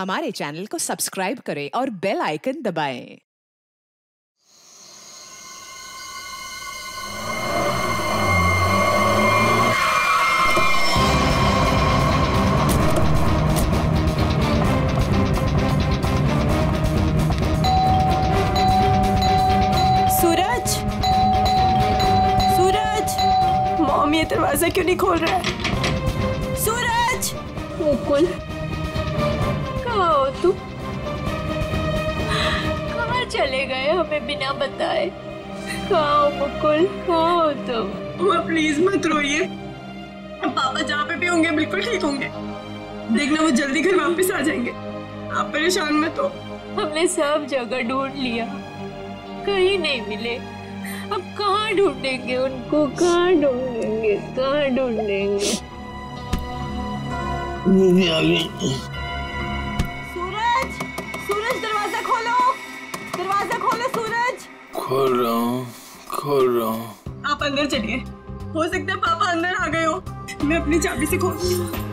हमारे चैनल को सब्सक्राइब करें और बेल आइकन दबाएं। सूरज, सूरज, मॉम ये दरवाजा क्यों नहीं खोल रहा है? सूरज, मुकुल, कहाँ हो तुम? कहाँ चले गए हमें बिना बताए? कहाँ हो मुकुल, कहाँ हो तुम? माँ प्लीज मत रोइए, पापा जहाँ पे भी होंगे बिल्कुल ठीक होंगे। देखना वो जल्दी घर वापस आ जाएंगे, आप परेशान मत हो। हमने सब जगह ढूंढ लिया, कहीं नहीं मिले। अब कहाँ ढूंढेंगे उनको, कहाँ ढूंढेंगे, कहाँ ढूंढेंगे? सूरज, सूरज दरवाजा खोलो, दरवाजा खोलो सूरज। खोल रहा हूँ, खोल रहा हूँ। आप अंदर चलिए, हो सकता है पापा अंदर आ गए हो। मैं अपनी चाबी से खोलती हूँ।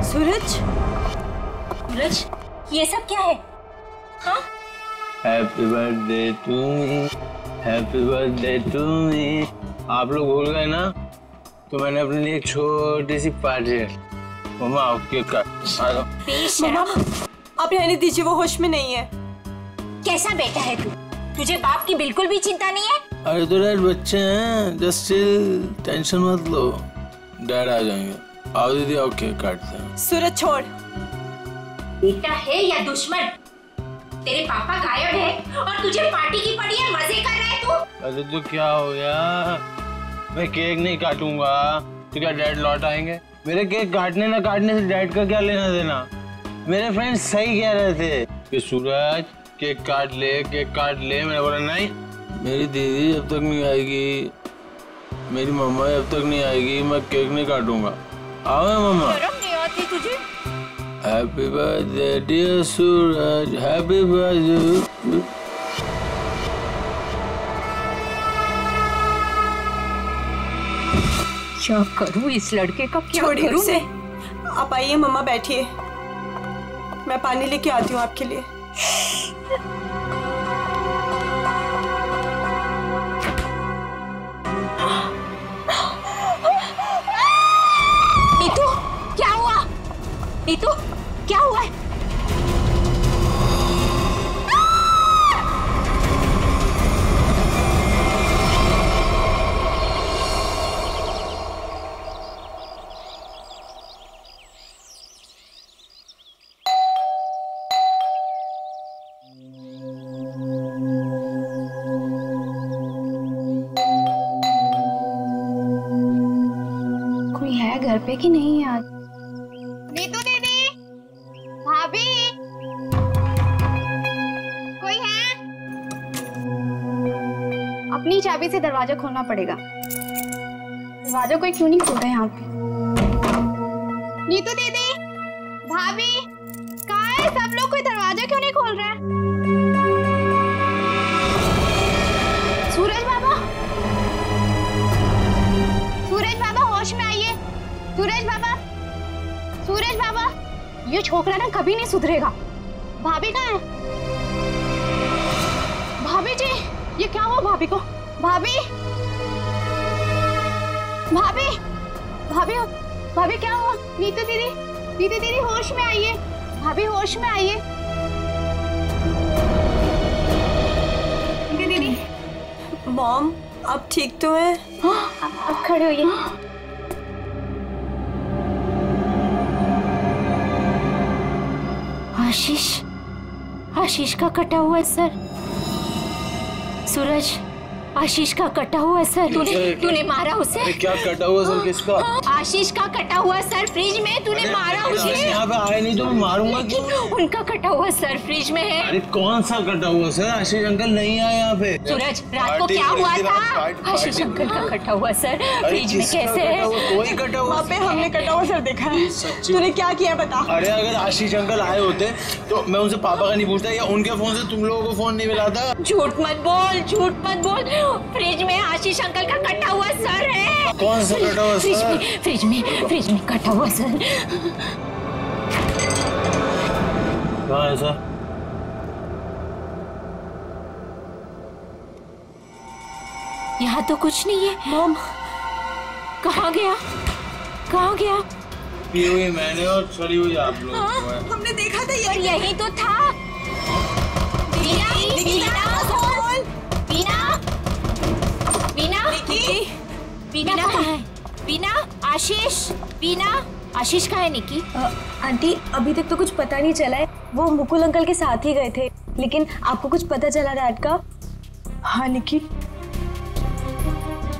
सूरज, सूरज, ये सब क्या है? हाँ? Happy birthday to me, happy birthday to me. आप लोग भूल गए ना, तो मैंने अपने लिए एक छोटी सी पार्टी है। मम्मा आओ केक काट। मम्मा आप रहने दीजिए, वो होश में नहीं है। कैसा बेटा है तू? तुझे बाप की बिल्कुल भी चिंता नहीं है? अरे तो डैड बच्चे हैं, जस्ट चिल, टेंशन मत लो, डैड आ जाएंगे। आओ दीदी आओ केक काटते हैं। सूरज छोड़। बेटा है या दुश्मन? तेरे पापा गायब है और तुझे पार्टी की पड़ी है, मजे कर रहा है तू? अरे तो क्या हो गया, मैं केक नहीं काटूंगा तो क्या डैड लौट आएंगे? मेरे केक काटने ना काटने से डैड का क्या लेना देना? मेरे फ्रेंड्स सही कह रहे थे कि सूरज केक काट ले, केक काट ले। मैंने बोला नहीं, मेरी दीदी जब तक नहीं आएगी, मेरी मम्मा जब तक नहीं आएगी, मैं केक नहीं काटूंगा। आओ मम्मा। शर्म नहीं आती तुझे? हैप्पी बर्थडे डियर सूरज, हैप्पी बर्थडे। क्या करूं इस लड़के का, क्या छोड़िए करूं? उसे। आप आइए मम्मा, बैठिए, मैं पानी लेके आती हूँ आपके लिए। नीतू, क्या हुआ? नीतू, क्या हुआ है? कोई है घर पे कि नहीं यार? नीतू दीदी, भाभी, कोई है? अपनी चाबी से दरवाजा खोलना पड़ेगा। दरवाजा कोई क्यों नहीं खोल रहा है यहाँ पे? नीतू दीदी, भाभी, कहाँ है सब लोग? कोई दरवाजा क्यों नहीं खोल रहा है? सूरज बाबा, सूरज बाबा होश में आइए। सूरज बाबा, सूरज बाबा, ये छोकरा ना कभी नहीं सुधरेगा। भाभी कहाँ है? भाभी जी, ये क्या हुआ भाभी को? भाभी, भाभी, भाभी, भाभी क्या हुआ? नीतू दीदी, नीतू दीदी होश में आइए। भाभी होश में आइए। दीदी, मॉम आप ठीक तो हैं? हाँ, अब खड़े होइए। आशीष, आशीष का कटा हुआ है सर। सूरज, आशीष का कटा हुआ सर। तूने मारा उसे? अरे क्या कटा हुआ सर किसका? आशीष का कटा हुआ सर फ्रिज में, तूने मारा उसे। यहाँ पे आए नहीं तो मैं मारूंगा क्यों? उनका कटा हुआ सर फ्रिज में है। अरे कौन सा कटा हुआ सर? आशीष अंकल नहीं आए यहाँ पे। सूरज रात को क्या हुआ था? आशीष अंकल का कटा हुआ सर फ्रिज में कैसे है? कोई कटा हुआ? वहाँ पे हमने कटा हुआ सर देखा है। तूने क्या किया बता? अरे अगर आशीष अंकल आए होते तो मैं उनसे पापा का नहीं पूछता या उनके फोन से तुम लोगों को फोन नहीं मिला था। झूठ मत बोल, झूठ मत बोल। फ्रिज में आशीष अंकल का कटा हुआ सर है। कौन सा कटा हुआ सर? फ्रिज में कटा हुआ सर। कहाँ है सर? यहाँ तो कुछ नहीं है। मॉम कहाँ गया? कहाँ गया? पी हुई मैंने और सड़ी हुई आप लोग। हमने देखा था यही तो था। बीना कहाँ है? बीना, आशीष कहाँ है निकी? आंटी अभी तक तो कुछ पता नहीं चला है। वो मुकुल अंकल के साथ ही गए थे, लेकिन आपको कुछ पता चला डैड का? हाँ निकी,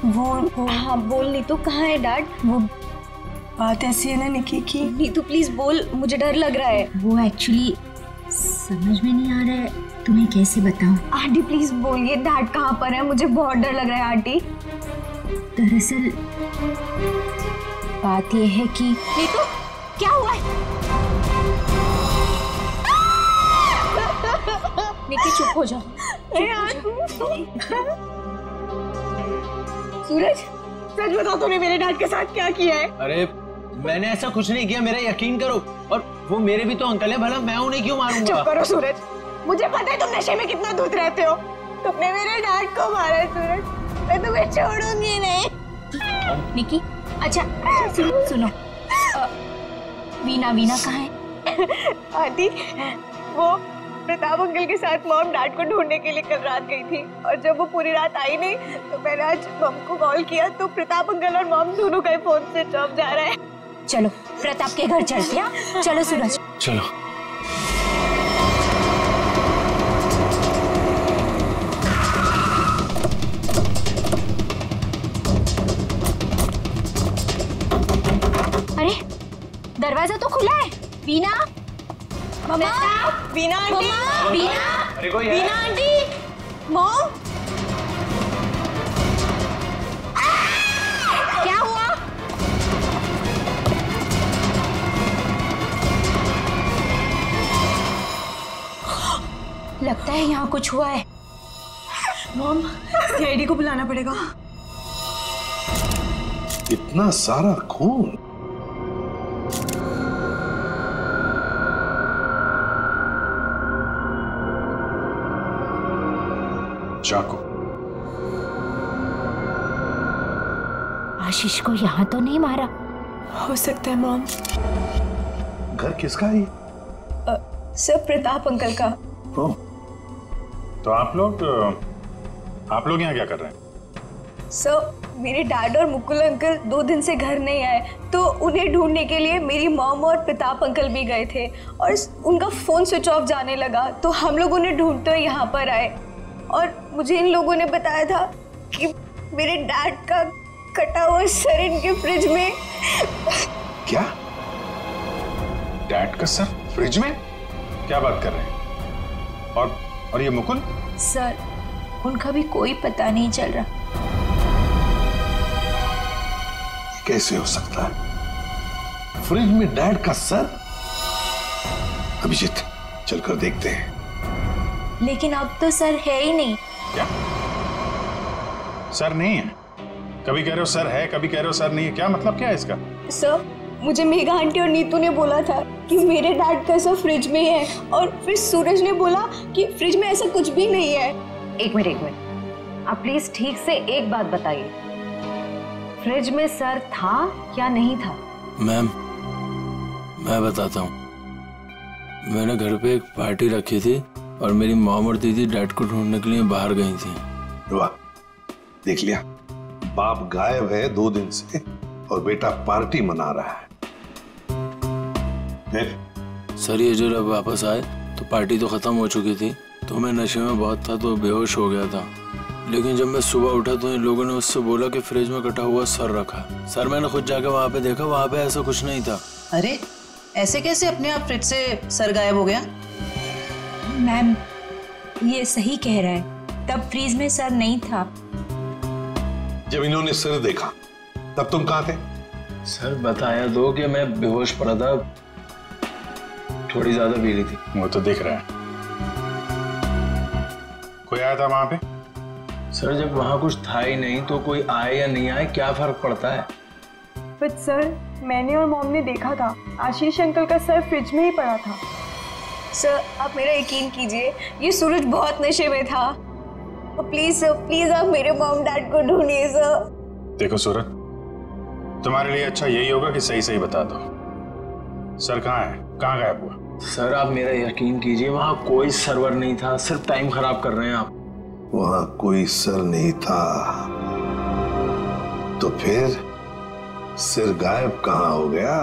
वो हाँ बोल नीतू, कहाँ है डैड? वो बात ऐसी है ना निकी की। नीतू प्लीज बोल, मुझे डर लग रहा है। वो एक्चुअली समझ में नहीं आ रहा है, तुम्हें कैसे बताऊं? आंटी प्लीज बोलिए डैड कहाँ पर है, मुझे बहुत डर लग रहा है आंटी। दरअसल बात यह है कि नीतू क्या हुआ है? निकी चुप हो जाओ। सूरज सच बताओ, तूने मेरे डैड के साथ क्या किया है? अरे मैंने ऐसा कुछ नहीं किया, मेरा यकीन करो। और वो मेरे भी तो अंकल है, भला मैं उन्हें क्यों मारूंगा? चुप करो सूरज, मुझे पता है तुम नशे में कितना दूध रहते हो। तुमने मेरे डैड को मारा है सूरज, मैं तुम्हें छोड़ूंगी नहीं। निकी अच्छा सुनो, वीना कहाँ है? आंटी वो प्रताप अंकल के साथ मॉम डैड को ढूंढने के लिए कल रात गई थी, और जब वो पूरी रात आई नहीं तो मैंने आज मॉम को कॉल किया तो प्रताप अंकल और मॉम दोनों का फोन स्विच ऑफ जा रहा है। चलो प्रताप के घर चलते हैं। चलो सूरज चलो। अरे दरवाजा तो खुला है। वीना, मम्मा, वीना आंटी, अरे कोई है? वीना आंटी, मॉम, क्या हुआ? लगता है यहाँ कुछ हुआ है। मॉम सीआईडी को बुलाना पड़ेगा। इतना सारा खून। चाकू। आशीष को यहाँ तो नहीं मारा? हो सकता है मॉम। घर किसका है? सर प्रताप अंकल का। ओह, तो आप लोग यहाँ क्या कर रहे हैं? सर मेरे डैड और मुकुल अंकल 2 दिन से घर नहीं आए, तो उन्हें ढूंढने के लिए मेरी मॉम और प्रताप अंकल भी गए थे और उनका फोन स्विच ऑफ जाने लगा, तो हम लोग उन्हें ढूंढते हुए यहाँ पर आए और मुझे इन लोगों ने बताया था कि मेरे डैड का कटा हुआ सर इनके फ्रिज में। क्या? डैड का सर फ्रिज में? क्या बात कर रहे हैं? और ये मुकुल? सर उनका भी कोई पता नहीं चल रहा। कैसे हो सकता है? फ्रिज में डैड का सर? अभिजीत चलकर देखते हैं। लेकिन अब तो सर है ही नहीं। क्या? सर नहीं है? कभी कह रहे हो सर है, कभी कह रहे हो सर नहीं है, क्या मतलब क्या है इसका? सर मुझे मेघा आंटी और नीतू ने बोला था कि मेरे डैड का सर फ्रिज में है, और फिर सूरज ने बोला कि फ्रिज में ऐसा कुछ भी नहीं है। एक मिनट, आप प्लीज ठीक से एक बात बताइए, फ्रिज में सर था या नहीं था? मैम मैं बताता हूँ, मैंने घर पे एक पार्टी रखी थी और मेरी मॉम और दीदी डैड को ढूंढने के लिए बाहर गई थी। वाह, देख लिया, बाप गायब है 2 दिन से और बेटा पार्टी मना रहा है। सर ये जो जब वापस आए तो पार्टी तो खत्म हो चुकी थी, तो मैं नशे में बहुत था तो बेहोश हो गया था, लेकिन जब मैं सुबह उठा तो इन लोगों ने उससे बोला कि फ्रिज में कटा हुआ सर रखा। सर मैंने खुद जाके वहाँ पे देखा, वहाँ पे ऐसा कुछ नहीं था। अरे ऐसे कैसे अपने आप फ्रिज से सर गायब हो गया? मैम ये सही कह रहा है, तब फ्रीज में सर नहीं था। जब इन्होंने सर देखा तब तुम कहाँ थे? सर बताया दो कि मैं बेहोश पड़ा था, थोड़ी ज्यादा पी ली थी। वो तो दिख रहा है। कोई आया था वहां पे? सर जब वहां कुछ था ही नहीं तो कोई आए या नहीं आए क्या फर्क पड़ता है? बट सर मैंने और मॉम ने देखा था आशीष अंकल का सर फ्रिज में ही पड़ा था। सर आप मेरा यकीन कीजिए, ये सूरज बहुत नशे में था। प्लीज सर, प्लीज आप मेरे मॉम डैड को ढूंढिए सर। देखो सूरज, तुम्हारे लिए अच्छा यही होगा कि सही सही बता दो, सर कहाँ है, कहाँ गायब हुआ? सर आप मेरा यकीन कीजिए, वहां कोई सर्वर नहीं था, सिर्फ टाइम खराब कर रहे हैं आप। वहां कोई सर नहीं था तो फिर सिर गायब कहाँ हो गया?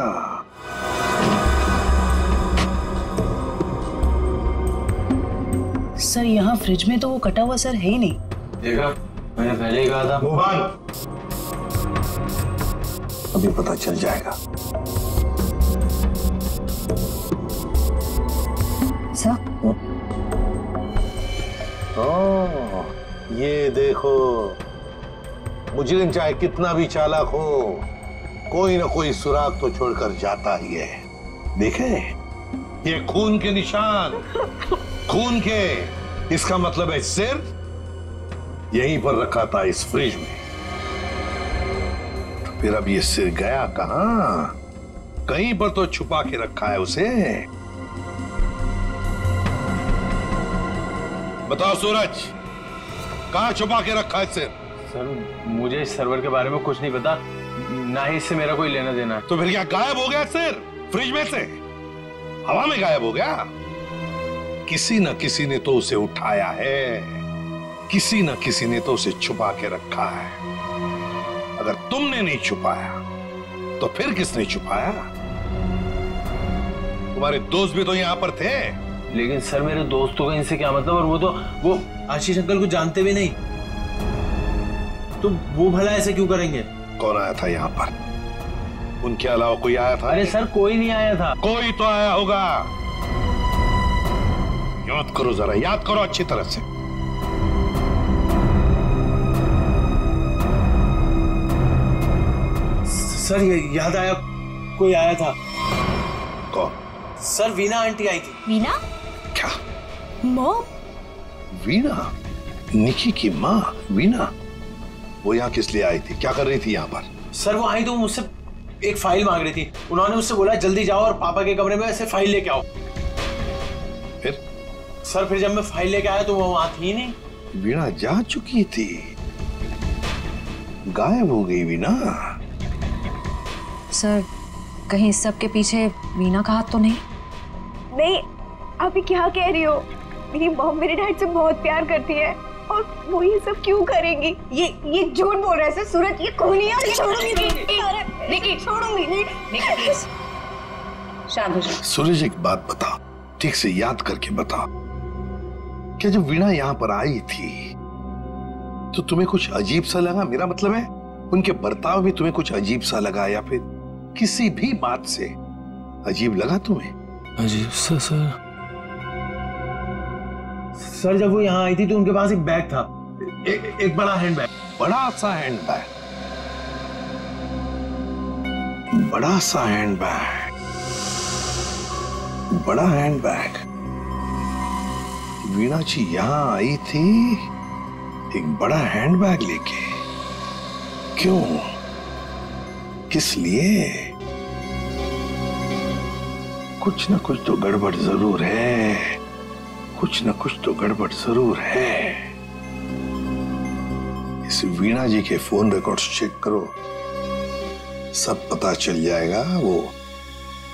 सर यहाँ फ्रिज में तो वो कटा हुआ सर है ही नहीं। देखा, मैंने पहले ही कहा था। मोहन, अभी पता चल जाएगा। सर ये देखो, मुजरिम चाहे कितना भी चालाक हो, कोई ना कोई सुराग तो छोड़कर जाता ही है। देखे, ये खून के निशान, खून के, इसका मतलब है सिर यहीं पर रखा था इस फ्रिज में। तो फिर अब ये सिर गया कहां? कहीं पर तो छुपा के रखा है उसे। बताओ सूरज, कहां छुपा के रखा है सिर? सर मुझे इस सर्वर के बारे में कुछ नहीं पता, ना ही इससे मेरा कोई लेना देना है। तो फिर क्या गायब हो गया सिर फ्रिज में से? हवा में गायब हो गया? किसी न किसी ने तो उसे उठाया है, किसी न किसी ने तो उसे छुपा के रखा है। अगर तुमने नहीं छुपाया तो फिर किसने छुपाया? तुम्हारे दोस्त भी तो यहां पर थे। लेकिन सर मेरे दोस्तों का इनसे क्या मतलब? और वो आशीष अंकल को जानते भी नहीं, तो वो भला ऐसे क्यों करेंगे? कौन आया था यहाँ पर? उनके अलावा कोई आया था? अरे सर कोई नहीं आया था। कोई तो आया होगा, याद करो जरा, याद करो अच्छी तरह से। सर ये याद आया, कोई आया था। कौन? सर वीना आंटी आई थी। वीना? क्या? मॉम? वीना? निकी की माँ वीना? वो यहाँ किस लिए आई थी? क्या कर रही थी यहाँ पर? सर वो आई तो मुझसे एक फाइल मांग रही थी। उन्होंने मुझसे बोला जल्दी जाओ और पापा के कमरे में ऐसे फाइल लेके आओ। फिर? सर फिर जब मैं फाइल लेके आया तो वो वहां थी नहीं। वीणा जा चुकी थी, गायब हो गई वीणा। सर कहीं इस सब के पीछे वीना का हाथ तो नहीं? नहीं, आप ये क्या कह रही हो? मेरी मॉम मेरे डैड से बहुत प्यार करती है और वो ये सब क्यों करेंगी? ये झूठ बोल रहा है सर। सूरज ये खूनी है और ये छोड़ूंगी नहीं, छोड़ूंगी नहीं। शांत हो जाओ। सूरज एक बात बताओ, ठीक से याद करके बताओ, क्या जब वीणा यहाँ पर आई थी तो तुम्हें कुछ अजीब सा लगा? मेरा मतलब है उनके बर्ताव भी तुम्हें कुछ अजीब सा लगा, या फिर किसी भी बात से अजीब लगा तुम्हें? अजीब सा? सर जब वो यहाँ आई थी तो उनके पास एक बैग था, एक बड़ा हैंड बैग। बड़ा सा हैंड बैग? बड़ा सा हैंड बैग? बड़ा हैंड बैग? वीणा जी यहाँ आई थी एक बड़ा हैंड बैग लेके? क्यों? किस लिए? कुछ ना कुछ तो गड़बड़ जरूर है, कुछ ना कुछ तो गड़बड़ जरूर है। इस वीणा जी के फोन रिकॉर्ड्स चेक करो, सब पता चल जाएगा वो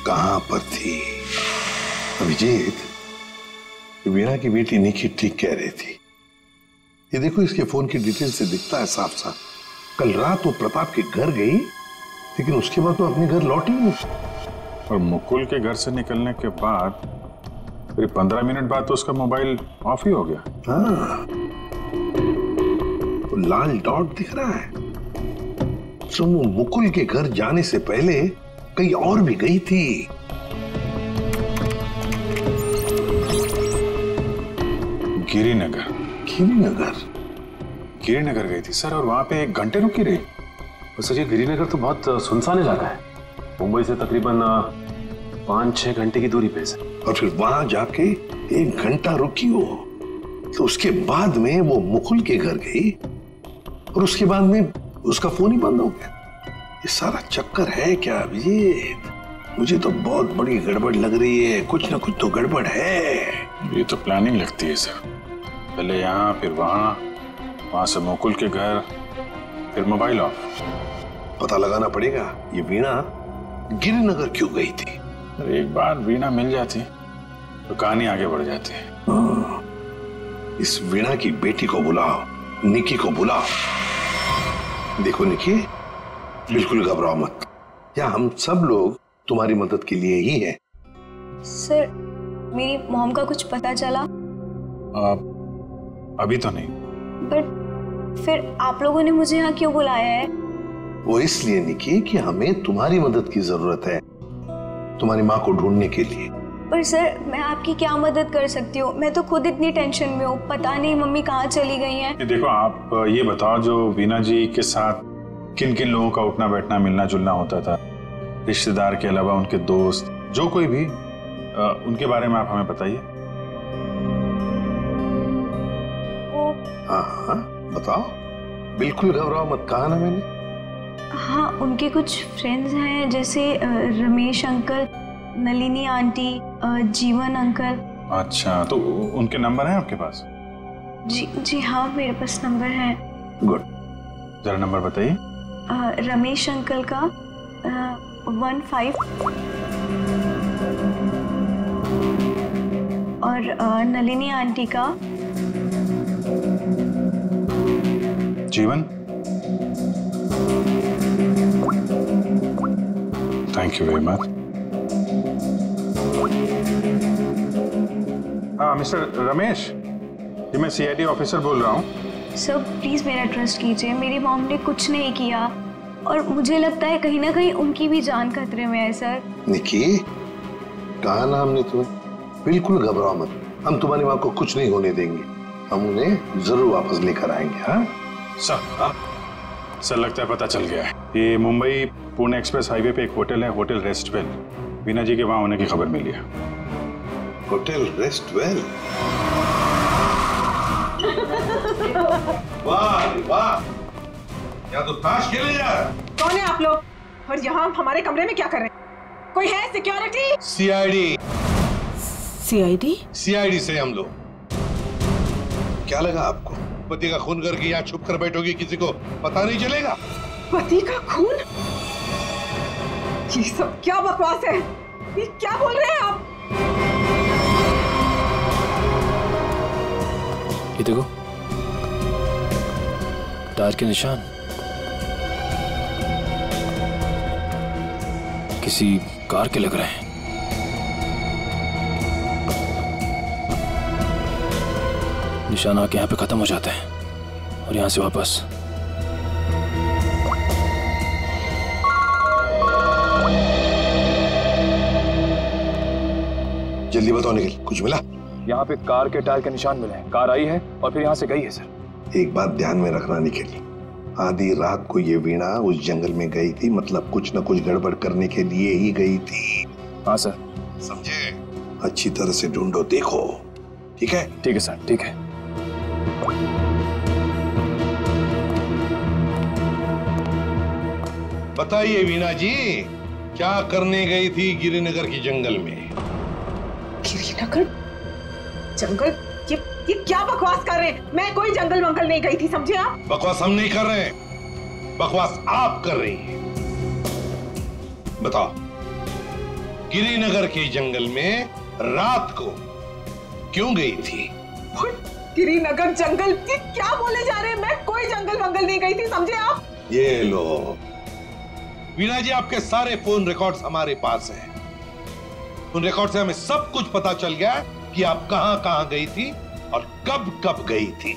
कहां पर थी। अभिजीत, वीणा की बेटी निकी ठीक कह रही थी। ये देखो, इसके फोन की डिटेल से दिखता है साफ साफ, कल रात वो प्रताप के घर गई लेकिन उसके बाद तो अपने घर लौटी नहीं। और मुकुल के घर से निकलने के बाद फिर 15 मिनट बाद तो उसका मोबाइल ऑफ ही हो गया। हाँ, वो लाल डॉट दिख रहा है। तो वो मुकुल के घर जाने से पहले कहीं और भी गई थी। गिरिनगर। गिरिनगर गई थी सर, और वहां पे 1 घंटे रुकी रही। सर ये गिरिनगर तो बहुत सुनसान इलाका है, मुंबई से तकरीबन 5-6 घंटे की दूरी पे है। और फिर वहां जाके 1 घंटा रुकी हो, तो उसके बाद में वो मुकुल के घर गई और उसके बाद में उसका फोन ही बंद हो गया। ये सारा चक्कर है क्या अभिजीत? मुझे तो बहुत बड़ी गड़बड़ लग रही है, कुछ ना कुछ तो गड़बड़ है। ये तो प्लानिंग लगती है सर, पहले यहाँ फिर वहां से मुकुल के घर, फिर मोबाइल ऑफ। पता लगाना पड़ेगा ये वीणा गिरिनगर क्यों गई थी। एक बार वीणा मिल जाती तो कहानी आगे बढ़ जाती। इस वीणा की बेटी को बुलाओ, निकी को बुलाओ। देखो निकी, बिल्कुल घबराओ मत, या हम सब लोग तुम्हारी मदद के लिए ही हैं। सर मेरी मॉम का कुछ पता चला? अभी तो नहीं। बट फिर आप लोगों ने मुझे यहाँ क्यों बुलाया है? वो इसलिए निकी कि हमें तुम्हारी मदद की जरूरत है, तुम्हारी माँ को ढूंढने के लिए। पर सर मैं आपकी क्या मदद कर सकती हूँ? मैं तो खुद इतनी टेंशन में हूँ, पता नहीं मम्मी कहाँ चली गई हैं। देखो आप ये बताओ, जो वीणा जी के साथ किन किन लोगों का उठना बैठना मिलना जुलना होता था, रिश्तेदार के अलावा उनके दोस्त, जो कोई भी, उनके बारे में आप हमें बताइए। हाँ बताओ, बिल्कुल घबराओ मत, कहा ना मैंने। हाँ उनके कुछ फ्रेंड्स हैं, जैसे रमेश अंकल, नलिनी आंटी, जीवन अंकल। अच्छा, तो उनके नंबर हैं आपके पास? जी हाँ मेरे पास नंबर है। गुड, जरा नंबर बताइए। रमेश अंकल का 15 और नलिनी आंटी का जीवन। Thank you very much. Mister Ramesh, ji मैं CID ऑफिसर बोल रहा हूँ। सर प्लीज मेरा ट्रस्ट कीजिए, मेरी मॉम ने कुछ नहीं किया और मुझे लगता है कहीं ना कहीं उनकी भी जान खतरे में है। सर निकी, कहा ना हमने तुम्हें, बिल्कुल घबराओ मत, हम तुम्हारी माँ को कुछ नहीं होने देंगे, हम उन्हें जरूर वापस लेकर आएंगे। हाँ सर लगता है पता चल गया है। ये मुंबई पुणे एक्सप्रेस हाईवे पे एक होटल है, होटल रेस्टवेल। वीणा जी के वहां होने की खबर मिली है। होटल रेस्टवेल? वाह वाह, यहाँ तो ताश खेले जा रहा है। कौन है आप लोग और यहाँ हमारे कमरे में क्या कर रहे हैं? कोई है सिक्योरिटी? CID से हम लोग। क्या लगा आपको, पति का खून करके यहाँ छुप कर बैठोगी, किसी को पता नहीं चलेगा? पति का खून? ये सब क्या बकवास है? ये क्या बोल रहे हैं आप? ये देखो, टायर के निशान किसी कार के लग रहे हैं। निशान आके यहाँ पे खत्म हो जाते हैं और यहाँ से वापस। जल्दी बताओ निखिल, कुछ मिला? यहाँ पे कार के टायर के निशान मिले हैं, कार आई है और फिर यहाँ से गई है सर। एक बात ध्यान में रखना निखिल, आधी रात को ये वीणा उस जंगल में गई थी, मतलब कुछ न कुछ गड़बड़ करने के लिए ही गई थी। हाँ सर। समझे? अच्छी तरह से ढूंढो, देखो। ठीक है? ठीक है सर, ठीक है। बताइए वीणा जी, क्या करने गई थी गिरिनगर की जंगल में? गिरिनगर जंगल? ये क्या बकवास कर रहे हैं? मैं कोई जंगल वंगल नहीं गई थी, समझे आप? बकवास हम नहीं कर रहे हैं, बकवास आप कर रही हैं। बताओ, गिरिनगर के जंगल में रात को क्यों गई थी? गिरिनगर जंगल? क्या बोले जा रहे हैं? मैं कोई जंगल वंगल नहीं गई थी, समझे आप? ये लो वीणा जी, आपके सारे फोन रिकॉर्ड्स हमारे पास हैं। उन रिकॉर्ड से हमें सब कुछ पता चल गया कि आप कहां कहां गई थी और कब कब गई थी।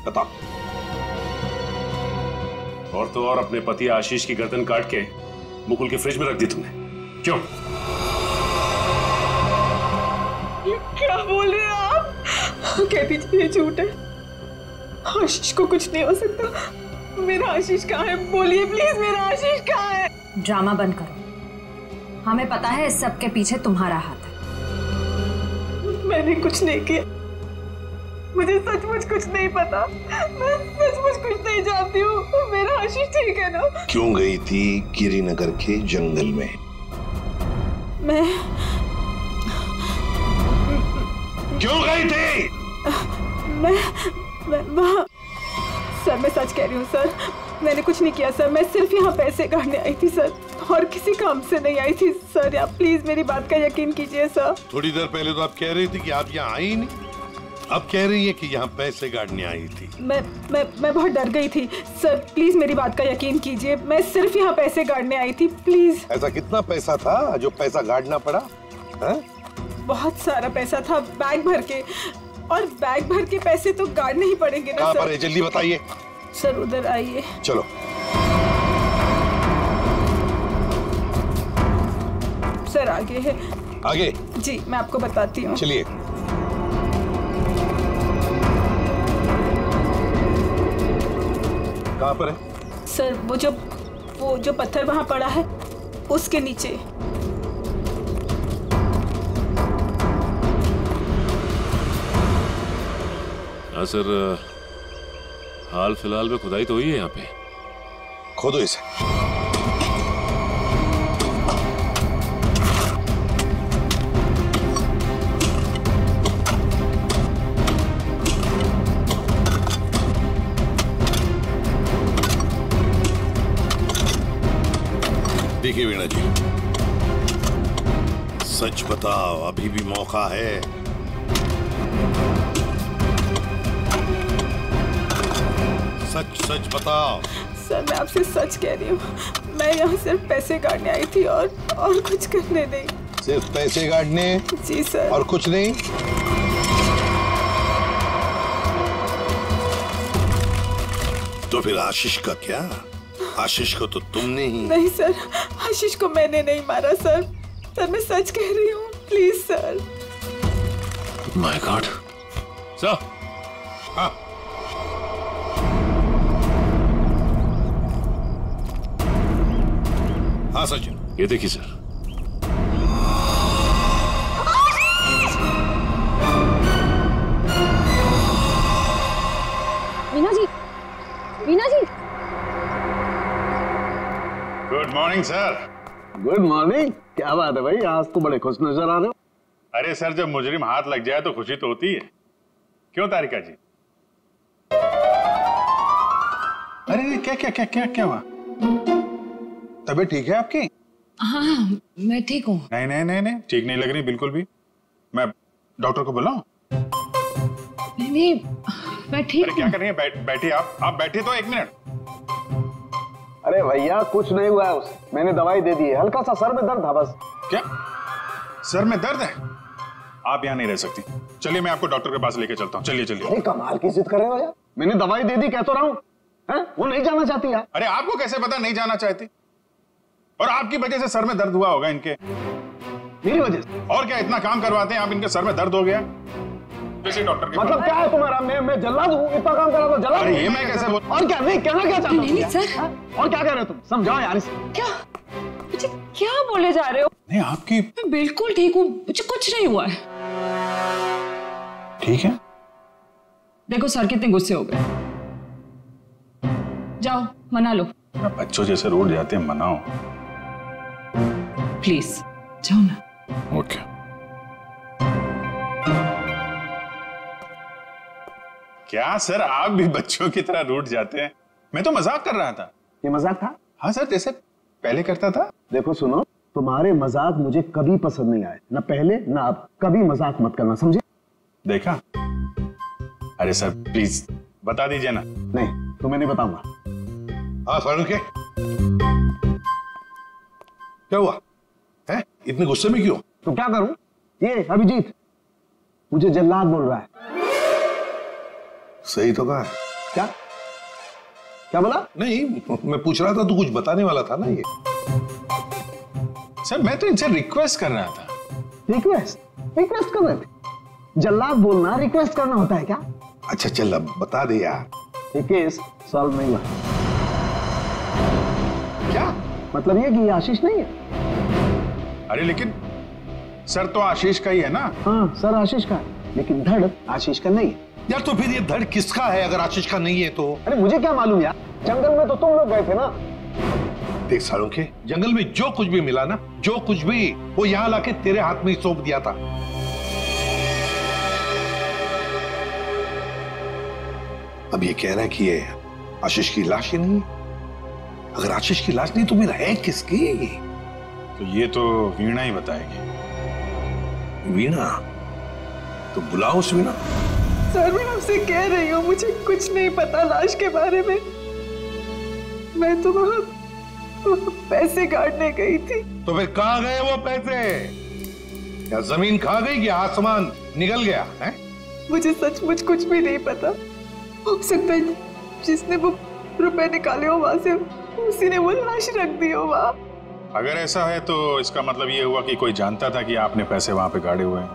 बताओ। और तो और अपने पति आशीष की गर्दन काट के मुकुल के फ्रिज में रख दी तुमने, क्यों? ये क्या बोल रहे हैं आप? कह दीजिए ये झूठ है, आशीष को कुछ नहीं हो सकता। मेरा आशीष कहाँ है? बोलिए प्लीज, मेरा आशीष कहाँ है? ड्रामा बंद करो, हमें पता है इस सब के पीछे तुम्हारा हाथ है। मैंने कुछ नहीं किया, मुझे सचमुच कुछ नहीं पता, मैं सचमुच कुछ नहीं जानती हूँ। मेरा आशीष ठीक है ना? क्यों गई थी गिरिनगर के जंगल में? मैं क्यों गई थी? मैं वहाँ सर, मैं सच कह रही हूँ सर, मैंने कुछ नहीं किया सर, मैं सिर्फ यहाँ पैसे काटने आई थी सर, और किसी काम से नहीं आई थी सर। आप प्लीज मेरी बात का यकीन कीजिए सर। थोड़ी देर पहले तो आप कह रही थी कि आप यहाँ आई नहीं, अब कह रही है कि यहाँ पैसे काटने आई थी। मैं बहुत डर गई थी सर, प्लीज मेरी बात का यकीन कीजिए, मैं सिर्फ यहाँ पैसे काटने आई थी, प्लीज। ऐसा कितना पैसा था जो पैसा काटना पड़ा? है? बहुत सारा पैसा था, बैग भर के, और बैग भर के पैसे तो गाड़ने ही पड़ेंगे ना सर। कहाँ पर है, जल्दी बताइए। सर उधर आइए। चलो। सर आगे है। आगे? जी मैं आपको बताती हूँ। चलिए। कहाँ पर है? सर वो जो पत्थर वहाँ पड़ा है उसके नीचे। हाँ सर, हाल फिलहाल में खुदाई तो हुई है यहाँ पे। खोदो इसे। देखिए वीणा जी, सच बताओ, अभी भी मौका है। सच बताओ। सर मैं आपसे सच कह रही हूँ, मैं यहाँ सिर्फ पैसे काटने आई थी और कुछ करने नहीं। सिर्फ पैसे काटने? जी सर। और कुछ नहीं? तो फिर आशीष का क्या? आशीष को तो तुमने ही। नहीं सर, आशीष को मैंने नहीं मारा सर, मैं सच कह रही हूँ, please sir. My God. Sir. हाँ। हाँ सचिन, ये देखिए sir. Veena ji, Veena ji. Good morning sir. Good morning. क्या बात है भाई, आज तो बड़े खुश नजर आ रहे हो। अरे सर, जब मुजरिम हाथ लग जाए तो खुशी तो होती है, क्यों तारिका जी? अरे क्या क्या क्या क्या क्या हुआ? तबीयत ठीक है आपकी? हाँ मैं ठीक हूँ। नहीं नहीं नहीं नहीं, ठीक नहीं लग रही बिल्कुल भी। मैं डॉक्टर को बुलाऊं? नहीं मैं ठीक हूँ। क्या कर रही है? बैठिए आप बैठिए तो 1 मिनट। अरे भैया कुछ नहीं हुआ है उसे, मैंने दवाई दे दी है, हल्का सा सर में दर्द था बस। क्या सर में दर्द है? आप यहाँ नहीं रह सकती, चलिए मैं आपको डॉक्टर के पास लेके चलता हूँ। चलिए चलिए। अरे कमाल की जिद कर रहे हो यार, मैंने दवाई दे दी, कह तो रहा हूँ। वो नहीं जाना चाहती यार। अरे आपको कैसे पता नहीं जाना चाहती? और आपकी वजह से सर में दर्द हुआ होगा इनके। मेरी वजह से? और क्या, इतना काम करवाते हैं आप, इनके सर में दर्द हो गया। किसी डॉक्टर के मतलब क्या है तुम्हारा? मैं जल्लाद हूँ, इतना काम करा तो जल्लाद? अरे ये मैं कैसे बोल? और क्या नहीं कहना क्या चाहते हो? नहीं सर। और क्या कह रहे हो तुम? समझाओ यार इसे। क्या मुझे क्या बोले जा रहे हो? नहीं आपकी। मैं बिल्कुल ठीक हूँ, मुझे कुछ नहीं हुआ है। ठीक है। देखो सर कितने गुस्से हो गए, जाओ मना लो। बच्चों जैसे रोड जाते हैं, मनाओ प्लीज, जाओ ना। ओके। क्या सर, आप भी बच्चों की तरह रूठ जाते हैं? मैं तो मजाक कर रहा था। ये मजाक था? हाँ सर, जैसे पहले करता था। देखो सुनो, तुम्हारे मजाक मुझे कभी पसंद नहीं आए, ना पहले ना अब। कभी मजाक मत करना, समझे? देखा? अरे सर प्लीज बता दीजिए ना। नहीं तुम्हें नहीं बताऊंगा। हाँ फारूक के क्या हुआ है? इतने गुस्से में क्यों? तो क्या करूं? ये अभिजीत मुझे जल्लाद बोल रहा है। सही तो कहा। क्या? क्या बोला? नहीं, मैं पूछ रहा था तू कुछ बताने वाला था ना ये। सर मैं तो इनसे रिक्वेस्ट कर रहा था। रिक्वेस्ट कर रहे थे? जल्लाद बोलना रिक्वेस्ट करना होता है क्या? अच्छा चल अब बता दे यार। ये केस सॉल्व नहीं हुआ। क्या मतलब ये कि ये आशीष नहीं है। अरे लेकिन सर तो आशीष का ही है ना। हाँ सर आशीष का है, लेकिन धड़ आशीष का नहीं है। यार तो फिर ये धड़ किसका है अगर आशीष का नहीं है तो? अरे मुझे क्या मालूम यार, जंगल में तो तुम लोग गए थे ना। देख सालों के जंगल में जो कुछ भी मिला ना, जो कुछ भी, वो यहाँ लाके तेरे हाथ में ही सौंप दिया था। अब ये कह रहा है कि ये आशीष की लाश ही नहीं है। अगर आशीष की लाश नहीं तो फिर है किसकी? तो ये तो वीणा ही बताएगी। वीणा? तो बुलाओ उस वीणा। सर मैं आपसे कह रही हूँ मुझे कुछ नहीं पता लाश के बारे में। मैं तो वहाँ पैसे काटने गई थी। तो फिर कहाँ गए वो पैसे? क्या जमीन खा गई कि आसमान निकल गया है? मुझे सचमुच कुछ भी नहीं पता। हो सकता है जिसने वो रुपए निकाले हो वहां से उसी ने वो लाश रख दी हो वहाँ। अगर ऐसा है तो इसका मतलब ये हुआ कि कोई जानता था कि आपने पैसे वहां पे गाड़े हुए हैं,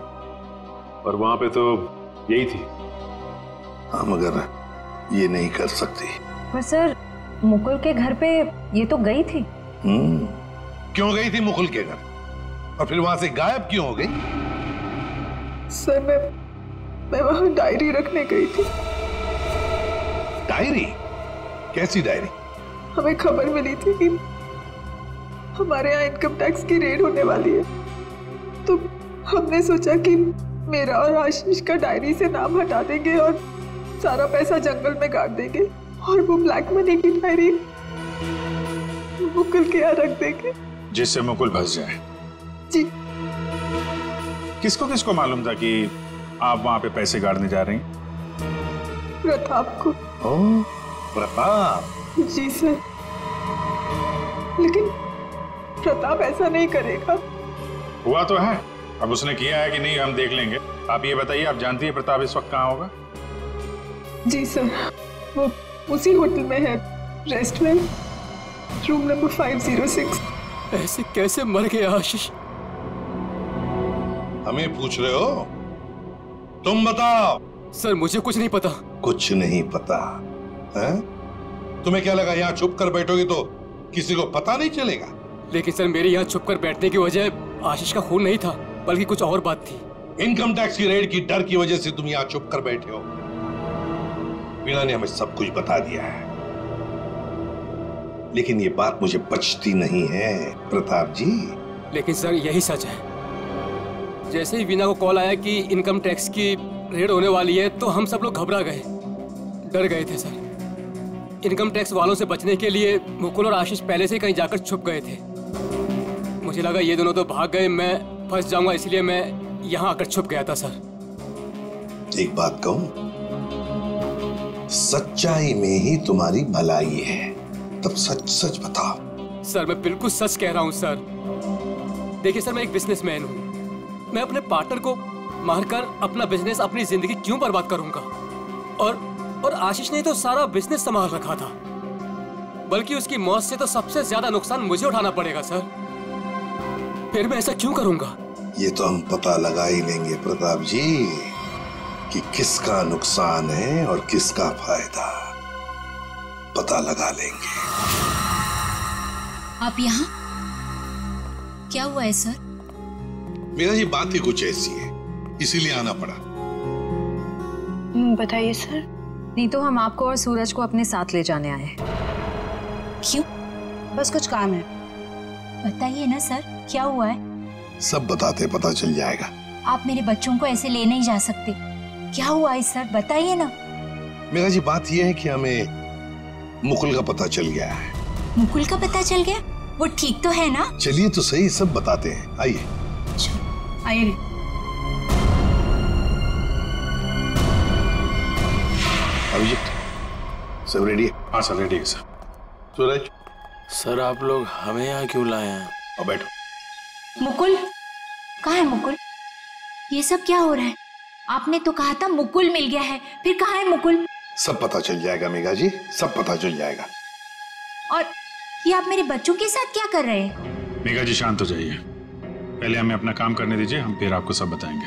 और वहां पे तो यही थी। हाँ मगर ये नहीं कर सकती। पर सर मुकुल के घर पे ये तो गई थी। क्यों गई थी मुकुल के घर? और फिर वहां से गायब क्यों हो गई? सर मैं वहां डायरी रखने गई थी। डायरी? कैसी डायरी? हमें खबर मिली थी कि हमारे यहाँ इनकम टैक्स की रेड होने वाली है, तो हमने सोचा कि मेरा और आशीष का डायरी से नाम हटा देंगे और सारा पैसा जंगल में गाड़ देंगे और वो ब्लैक मनी की डायरी मुकुल के यहाँ रख देंगे जिससे मुकुल फंस जाए। जी। किसको किसको मालूम था कि आप वहां पे पैसे गाड़ने जा रही हैं? प्रताप को। ओह प्रताप। जी सर, लेकिन प्रताप ऐसा नहीं करेगा। हुआ तो है, अब उसने किया है कि नहीं हम देख लेंगे। आप ये बताइए, आप जानती है प्रताप इस वक्त कहाँ होगा? जी सर, वो उसी होटल में है, रेस्टोरेंट, रूम नंबर 506। ऐसे कैसे मर गया आशीष? हमें पूछ रहे हो? तुम बताओ। सर मुझे कुछ नहीं पता। कुछ नहीं पता है? तुम्हें क्या लगा यहाँ छुप कर बैठोगे तो किसी को पता नहीं चलेगा? लेकिन सर मेरे यहाँ छुप कर बैठने की वजह आशीष का खून नहीं था, बल्कि कुछ और बात थी। इनकम टैक्स की रेड की डर की वजह से तुम यहाँ छुप कर बैठे हो। वीणा ने हमें सब कुछ बता दिया है, लेकिन ये बात मुझे बचती नहीं है प्रताप जी। लेकिन सर यही सच है। जैसे ही वीणा को कॉल आया कि इनकम टैक्स की रेड होने वाली है तो हम सब लोग घबरा गए, डर गए थे सर। इनकम टैक्स वालों से बचने के लिए मुकुल और आशीष पहले से कहीं जाकर छुप गए थे। मुझे लगा ये दोनों तो भाग गए, मैं फंस जाऊंगा, इसलिए मैं यहाँ आकर छुप गया था सर। एक बात कहूं, सच्चाई में ही तुम्हारी भलाई है, तब सच सच बताओ। सर मैं बिल्कुल सच कह रहा हूँ सर। देखिए सर, मैं एक बिजनेसमैन हूँ। मैं अपने पार्टनर को मारकर अपना बिजनेस, अपनी जिंदगी क्यों बर्बाद करूंगा? और आशीष ने तो सारा बिजनेस संभाल रखा था, बल्कि उसकी मौत से तो सबसे ज्यादा नुकसान मुझे उठाना पड़ेगा सर। फिर मैं ऐसा क्यों करूंगा? ये तो हम पता लगा ही लेंगे प्रताप जी कि किसका नुकसान है और किसका फायदा, पता लगा लेंगे। आप यहाँ? क्या हुआ है सर? मेरा ये बात ही कुछ ऐसी है, इसीलिए आना पड़ा। बताइए सर। नहीं तो हम आपको और सूरज को अपने साथ ले जाने आए। क्यों? बस कुछ काम है। बताइए ना सर, क्या हुआ है? सब बताते पता चल जाएगा। आप मेरे बच्चों को ऐसे ले नहीं जा सकते। क्या हुआ है सर, बताइए ना। मेरा जी बात यह है कि हमें मुकुल का पता चल गया है। मुकुल का पता चल गया? वो ठीक तो है ना? चलिए तो सही, सब बताते हैं, आइए। आइए। अभिजीत सब रेडी है? हाँ सर रेडी है सर। सूरज सर आप लोग हमें यहाँ क्यों लाए हैं? और बैठो। मुकुल कहाँ है? मुकुल, ये सब क्या हो रहा है? आपने तो कहा था मुकुल मिल गया है, फिर कहाँ है मुकुल? सब पता चल जाएगा मेघा जी, सब पता चल जाएगा। और ये आप मेरे बच्चों के साथ क्या कर रहे हैं? मेघा जी शांत हो जाइए, पहले हमें अपना काम करने दीजिए, हम फिर आपको सब बताएंगे।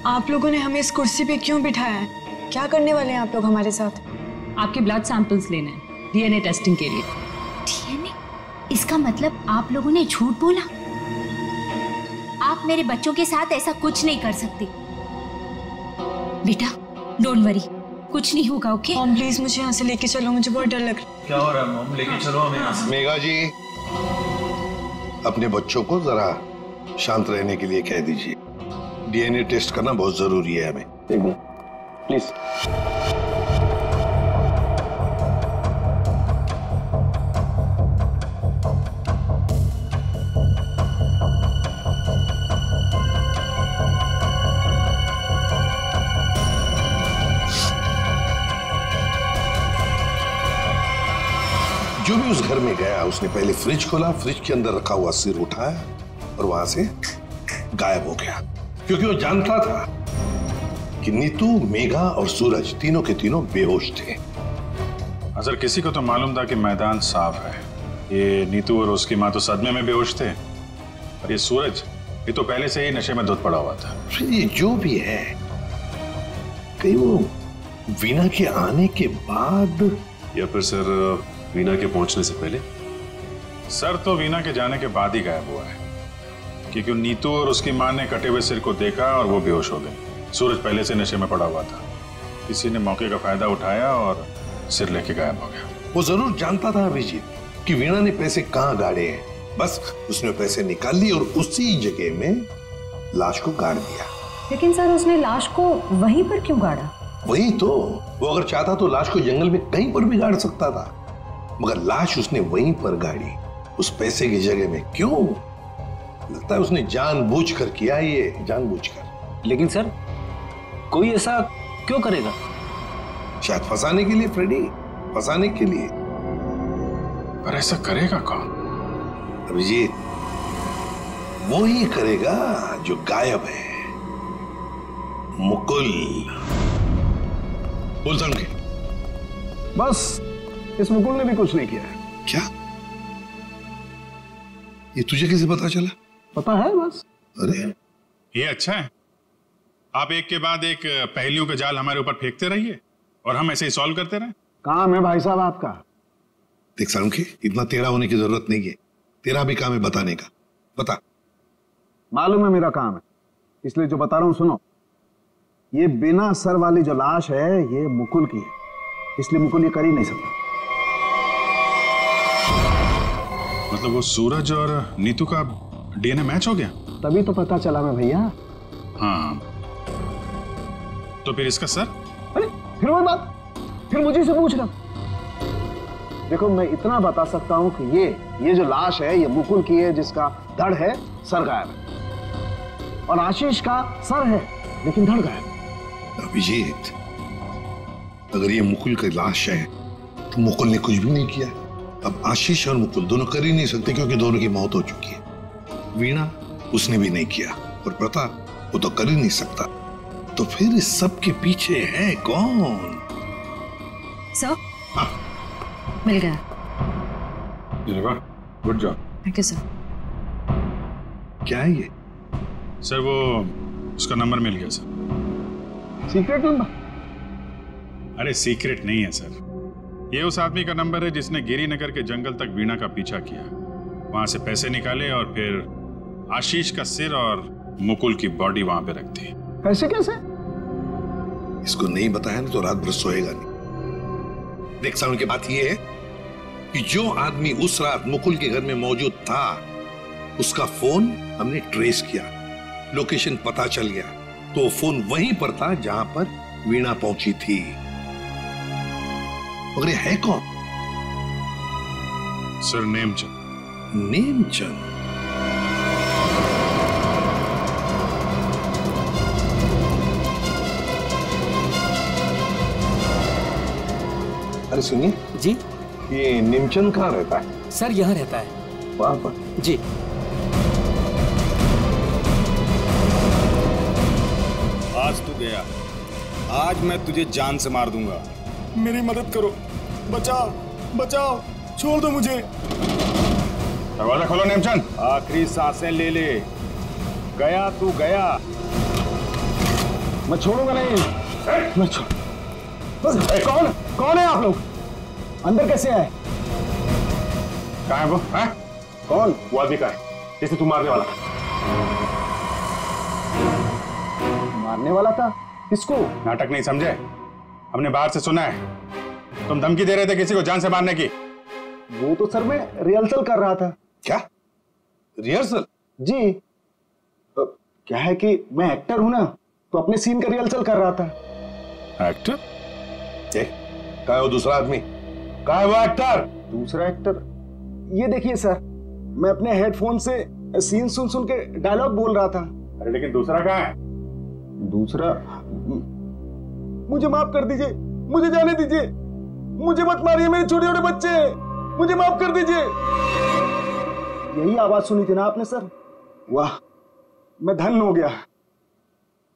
आप लोगों ने हमें इस कुर्सी पे क्यों बिठाया है? क्या करने वाले हैं आप लोग हमारे साथ? आपके ब्लड सैंपल्स लेने हैं डीएनए टेस्टिंग के लिए। डीएनए? इसका मतलब आप लोगों ने झूठ बोला? आप मेरे बच्चों के साथ ऐसा कुछ नहीं कर सकते। बेटा डोंट वरी, कुछ नहीं होगा। ओके मॉम प्लीज मुझे यहाँ से लेके चलो, मुझे बहुत डर लग रहा है। क्या हो रहा है मॉम? लेके चलो हमें यहाँ से। मेघा जी अपने बच्चों को जरा शांत रहने के लिए कह दीजिए। डीएनए टेस्ट करना बहुत जरूरी है हमें। प्लीज। जो भी उस घर में गया उसने पहले फ्रिज खोला, फ्रिज के अंदर रखा हुआ सिर उठाया और वहां से गायब हो गया, क्योंकि वो जानता था कि नीतू, मेघा और सूरज तीनों के तीनों बेहोश थे। सर किसी को तो मालूम था कि मैदान साफ है। ये नीतू और उसकी माँ तो सदमे में बेहोश थे, और ये सूरज ये तो पहले से ही नशे में धुत पड़ा हुआ था। ये जो भी है, कहीं वो वीना के आने के बाद या फिर सर वीना के पहुंचने से पहले? सर तो वीना के जाने के बाद ही गायब हुआ है, क्योंकि नीतू और उसकी माँ ने कटे हुए सिर को देखा और वो बेहोश हो गए। सूरज पहले से नशे में पड़ा हुआ था, किसी ने मौके का फायदा उठाया और सिर लेके गायब हो गया। वो जरूर जानता था अभिजीत कि वीणा ने पैसे कहाँ गाड़े हैं, बस उसने पैसे निकाल लिए और उसी जगह में लाश को गाड़ दिया। लेकिन सर उसने लाश को वहीं पर क्यों गाड़ा? वही तो, वो अगर चाहता तो लाश को जंगल में कहीं पर भी गाड़ सकता था, मगर लाश उसने वहीं पर गाड़ी, उस पैसे की जगह में। क्यों? लगता है उसने जानबूझकर किया, ये जानबूझकर। लेकिन सर कोई ऐसा क्यों करेगा? शायद फंसाने के लिए फ्रेडी, फंसाने के लिए। पर ऐसा करेगा कौन? अभिजीत, वो ही करेगा जो गायब है, मुकुल। बोल समझे? बस इस मुकुल ने भी कुछ नहीं किया है। क्या? ये तुझे कैसे पता चला? पता है बस। अरे ये अच्छा है, आप एक के बाद एक पहेलियों का जाल हमारे ऊपर फेंकते रहिए और हम ऐसे ही सॉल्व करते रहे। काम है भाई साहब आपका। देख सालुंखे, इतना टेढ़ा होने की जरूरत नहीं है, तेरा भी काम है बताने का। बता। मालूम है मेरा काम है, इसलिए जो बता रहा हूं सुनो। ये बिना सर वाली जो लाश है ये मुकुल की है, इसलिए मुकुल ये कर ही नहीं सकता। मतलब वो सूरज और नीतू का डीएनए मैच हो गया? तभी तो पता चला मैं भैया। हाँ तो फिर इसका सर? अरे फिर वही बात, फिर मुझे से पूछ रहा। देखो मैं इतना बता सकता हूं कि ये जो लाश है ये मुकुल की है, जिसका धड़ है, सर गायब है। और आशीष का सर है लेकिन धड़ गायब। अभिजीत, अगर ये मुकुल की लाश है तो मुकुल ने कुछ भी नहीं किया। अब आशीष और मुकुल दोनों कर ही नहीं सकते, क्योंकि दोनों की मौत हो चुकी है। वीणा उसने भी नहीं किया, और प्रताप वो तो कर ही नहीं सकता। तो फिर इस सब के पीछे है कौन? सर मिल गया। Good job. Thank you sir. क्या है ये? सर वो उसका नंबर मिल गया सर। Secret number? अरे सीक्रेट नहीं है सर, ये उस आदमी का नंबर है जिसने गिरिनगर के जंगल तक वीणा का पीछा किया, वहां से पैसे निकाले और फिर आशीष का सिर और मुकुल की बॉडी वहां पे रख दी। कैसे कैसे? इसको नहीं बताया ना तो रात भर सोएगा नहीं। देख साउंड की बात यह है कि जो आदमी उस रात मुकुल के घर में मौजूद था, उसका फोन हमने ट्रेस किया, लोकेशन पता चल गया, तो फोन वहीं पर था जहां पर वीणा पहुंची थी। मगर ये है कौन? सर नेमचंद। नेमचंद? अरे सुनिए जी, ये नेमचंद कहाँ रहता है? सर यहाँ रहता है। वहां पर? जी। आज तू गया, आज मैं तुझे जान से मार दूंगा। मेरी मदद करो, बचाओ बचाओ, छोड़ दो मुझे। दरवाजा खोलो नेमचंद। आखिरी सांसें ले ले। गया तू गया। मैं छोड़ूंगा नहीं। मैं छोड़ बस। कौन है आप लोग? अंदर कैसे आए? कहाँ है वो? है? कौन? वो आदमी का है जिसे तू मारने वाला था। मारने वाला था? किसको? नाटक नहीं समझे? हमने बाहर से सुना है तुम धमकी दे रहे थे किसी को जान से मारने की। वो तो सर मैं रिहर्सल कर रहा था। क्या रिहर्सल? जी क्या है कि मैं एक्टर हूं ना, तो अपने सीन का रिहर्सल कर रहा था। एक्टर? कहाँ है वो दूसरा आदमी? कहाँ है वो एक्टर? दूसरा एक्टर ये देखिए सर, मैं अपने हेडफोन से सीन सुन सुन के डायलॉग बोल रहा था। अरे लेकिन दूसरा कहाँ है? दूसरा मुझे माफ कर दीजिए, मुझे जाने दीजिए, मुझे मत मारिए, मेरे छोटे छोटे बच्चे, मुझे माफ कर दीजिए। यही आवाज सुनी थी ना आपने सर? वाह मैं धन्य हो गया।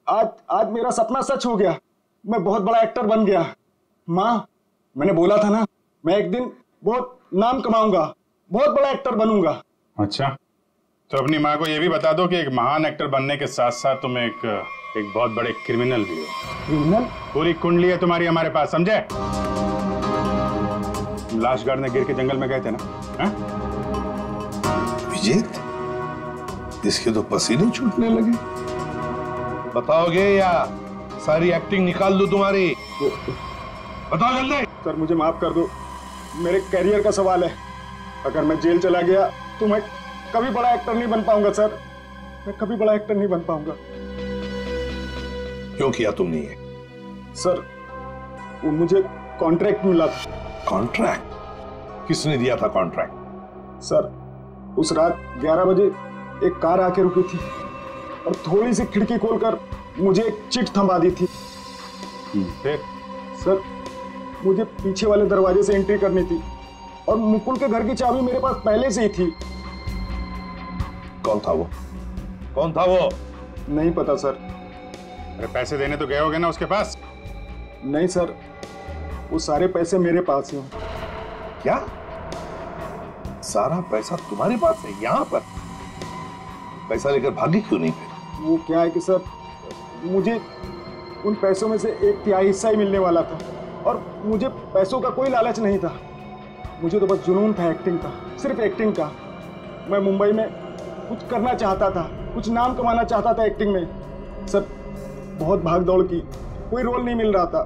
आज मेरा सपना सच हो गया, मैं बहुत बड़ा एक्टर बन गया। माँ मैंने बोला था ना, मैं एक दिन बहुत नाम कमाऊंगा, बहुत बड़ा एक्टर बनूंगा। अच्छा तो अपनी माँ को यह भी बता दो कि एक महान एक्टर बनने के साथ साथ तुम एक बहुत बड़े क्रिमिनल भी हो। क्रिमिनल? पूरी कुंडली है तुम्हारी हमारे पास, समझे? लाश गाड़ने गिर के जंगल में गए थे ना? विजेत इसके तो पसीने छूटने लगे। बताओगे या सारी एक्टिंग निकाल दो तुम्हारी? बताओ जल्दी। सर मुझे माफ कर दो, मेरे करियर का सवाल है। अगर मैं जेल चला गया तो मैं कभी बड़ा एक्टर नहीं बन पाऊंगा सर, मैं कभी बड़ा एक्टर नहीं बन पाऊंगा। क्यों किया तुमने ये? सर वो मुझे कॉन्ट्रैक्ट मिला था। कॉन्ट्रैक्ट? किसने दिया था कॉन्ट्रैक्ट? सर उस रात 11 बजे एक कार आके रुकी थी और थोड़ी सी खिड़की खोलकर मुझे एक चिट थमा दी थी। फिर? सर मुझे पीछे वाले दरवाजे से एंट्री करनी थी और मुकुल के घर की चाबी मेरे पास पहले से ही थी। कौन था वो? कौन था वो? नहीं पता सर। अरे पैसे देने तो गए होगे ना उसके पास? नहीं सर, वो सारे पैसे मेरे पास ही हैं। क्या सारा पैसा तुम्हारे पास है? यहाँ पर पैसा लेकर भागी क्यों नहीं फिर? वो क्या है कि सर मुझे उन पैसों में से 1/3 हिस्सा ही मिलने वाला था और मुझे पैसों का कोई लालच नहीं था। मुझे तो बस जुनून था एक्टिंग का, सिर्फ एक्टिंग का। मैं मुंबई में कुछ करना चाहता था, कुछ नाम कमाना चाहता था एक्टिंग में। सर बहुत भाग दौड़ की, कोई रोल नहीं मिल रहा था।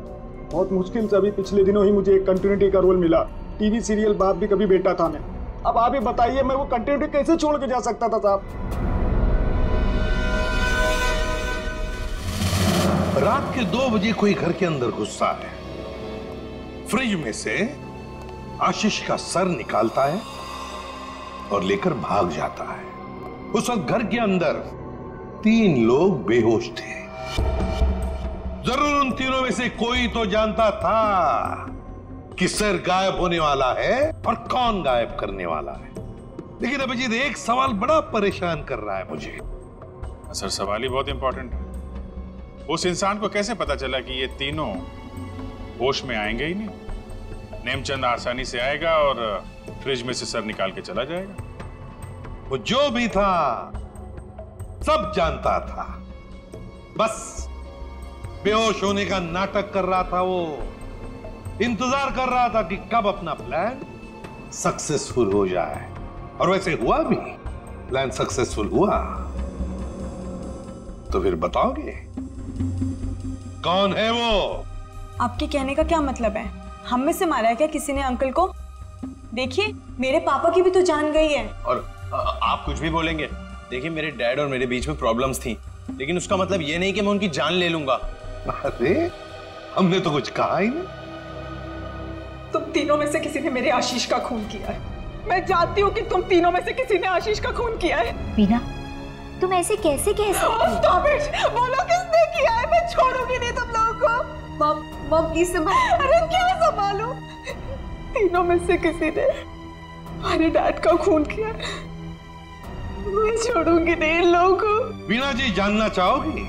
बहुत मुश्किल से अभी पिछले दिनों ही मुझे एक कंटिन्यूटी का रोल मिला। टीवी सीरियल बाप भी कभी बेटा था मैं। अब आप ही बताइए मैं वो कंटिन्यूटी कैसे छोड़ के जा सकता था साहब? रात के 2 बजे कोई घर के अंदर घुसता है, फ्रिज में से आशीष का सर निकालता है और लेकर भाग जाता है। उस वक्त घर के अंदर 3 लोग बेहोश थे। जरूर उन तीनों में से कोई तो जानता था कि सर गायब होने वाला है और कौन गायब करने वाला है। लेकिन अभिजीत एक सवाल बड़ा परेशान कर रहा है मुझे। सर सवाल ही बहुत इंपॉर्टेंट है। उस इंसान को कैसे पता चला कि ये तीनों होश में आएंगे ही नहीं? नेमचंद आसानी से आएगा और फ्रिज में से सर निकाल के चला जाएगा। वो जो भी था सब जानता था, बस बेहोश होने का नाटक कर रहा था। वो इंतजार कर रहा था कि कब अपना प्लान सक्सेसफुल हो जाए, और वैसे हुआ भी। प्लान सक्सेसफुल हुआ। तो फिर बताओगे कौन है वो? आपके कहने का क्या मतलब है? हम में से मारा है क्या किसी ने अंकल को? देखिए मेरे पापा की भी तो जान गई है। और आप कुछ भी बोलेंगे? देखिए मेरे डैड और मेरे बीच में प्रॉब्लम्स थी, लेकिन उसका मतलब ये नहीं कि मैं उनकी जान ले लूंगा। अरे हमने तो कुछ कहा ही नहीं। तुम तीनों में से किसी ने मेरे आशीष का खून किया है। मैं जानती हूँ कि तुम तीनों में से किसी ने आशीष का खून किया है। वीना तुम ऐसे कैसे कह सकती हो? बोलो किसने किया है? मैं छोड़ूंगी नहीं तुम लोगों को। मॉम प्लीज संभालो। अरे क्या संभालो? तीनों में से किसी ने हमारे डैड का खून किया। मैं छोड़ूंगी नहीं इन लोगों को। वीना जी जानना चाहोगी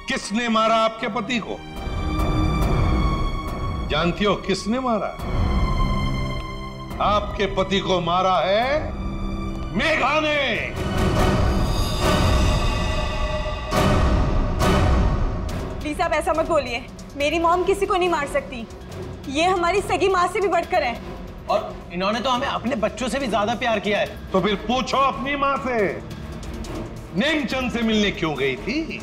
किसने मारा आपके पति को? जानती हो किसने मारा? आपके पति को मारा है मेघा ने। प्लीज आप ऐसा मत बोलिए। मेरी मॉम किसी को नहीं मार सकती। ये हमारी सगी माँ से भी बढ़कर है। और इन्होंने तो हमें अपने बच्चों से भी ज्यादा प्यार किया है। तो फिर पूछो अपनी माँ से, नेमचंद से मिलने क्यों गई थी?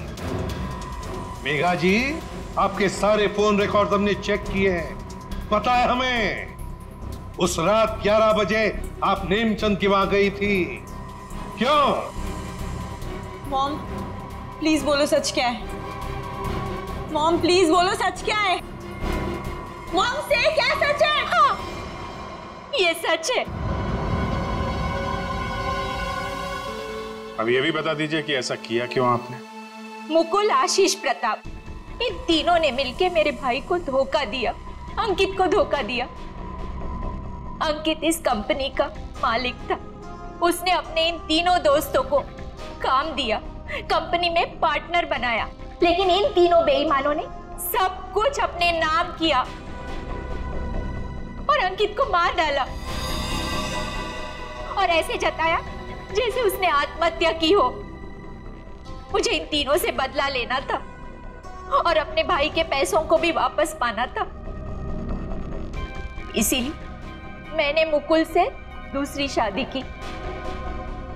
मेघा जी, आपके सारे फोन रिकॉर्ड हमने चेक किए हैं। पता है हमें उस रात 11 बजे आप नेमचंद की वहां गई थी। क्यों? मॉम प्लीज बोलो सच क्या है। मॉम प्लीज बोलो सच क्या है। मॉम से क्या सच है? हाँ, ये सच है। अब ये भी बता दीजिए कि ऐसा किया क्यों आपने? मुकुल, आशीष, प्रताप, इन तीनों ने मिलकर मेरे भाई को धोखा दिया, अंकित को धोखा दिया। अंकित इस कंपनी का मालिक था। उसने अपने इन तीनों दोस्तों को काम दिया, कंपनी में पार्टनर बनाया, लेकिन इन तीनों बेईमानों ने सब कुछ अपने नाम किया और अंकित को मार डाला और ऐसे जताया जैसे उसने आत्महत्या की हो। मुझे इन तीनों से बदला लेना था और अपने भाई के पैसों को भी वापस पाना था। इसीलिए मैंने मुकुल से दूसरी शादी की,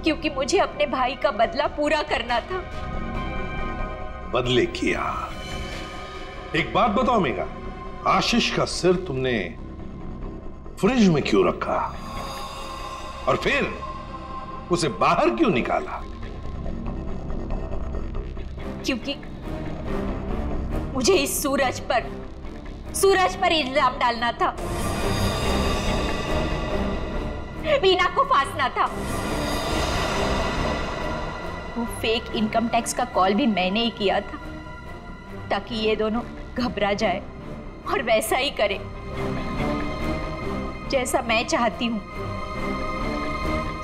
क्योंकि मुझे अपने भाई का बदला पूरा करना था। बदले किया। एक बात बताओ मेघा, आशीष का सिर तुमने फ्रिज में क्यों रखा और फिर उसे बाहर क्यों निकाला? क्योंकि मुझे इस सूरज पर इल्जाम डालना था, वीना को फांसना था। वो फेक इनकम टैक्स का कॉल भी मैंने ही किया था ताकि ये दोनों घबरा जाए और वैसा ही करे जैसा मैं चाहती हूँ।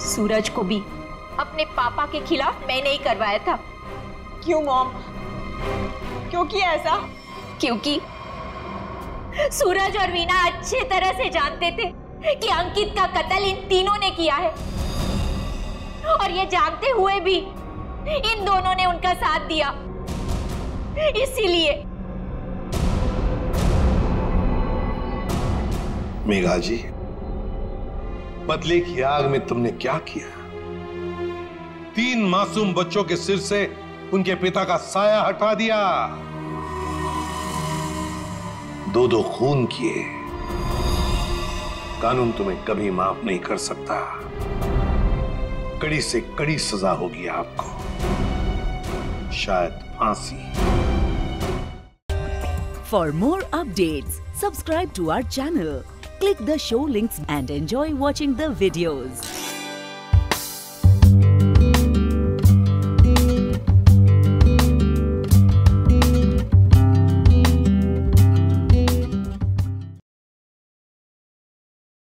सूरज को भी अपने पापा के खिलाफ मैंने ही करवाया था। क्यों मॉम? क्यों किया ऐसा? क्योंकि सूरज और वीना अच्छे तरह से जानते थे कि अंकित का कत्ल इन तीनों ने किया है और ये जानते हुए भी इन दोनों ने उनका साथ दिया। इसीलिए मेघा जी, बदले की आग में तुमने क्या किया? 3 मासूम बच्चों के सिर से उनके पिता का साया हटा दिया, 2 खून किए। कानून तुम्हें कभी माफ नहीं कर सकता। कड़ी से कड़ी सजा होगी आपको, शायद फांसी। For more updates, subscribe to our channel, click the show links and enjoy watching the videos.